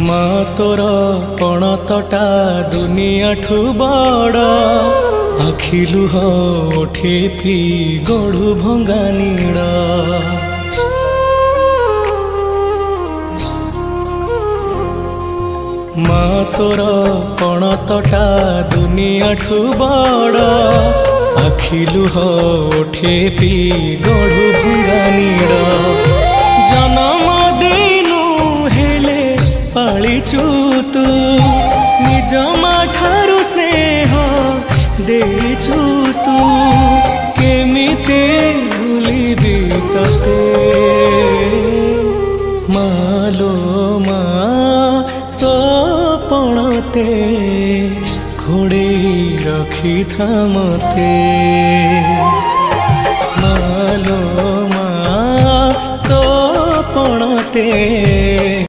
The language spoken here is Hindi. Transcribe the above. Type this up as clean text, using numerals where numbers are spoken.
मा तोर पणतटा दुनिया ठू बड़ आखिलु हो ओठे पी गढ़ु भंगा नीड़ मा तोर पणतटा दुनिया ठू बड़ आखिलु हो ओठे पी गढ़ु भंगा नीड़ जन्म देनु हेले पालिचु तू निज माँ ठारू स्नेह देचु तू केमिते भूलिबी तते मालो मा तो पणते घोड़े रखी था मते मालो मा तो पणते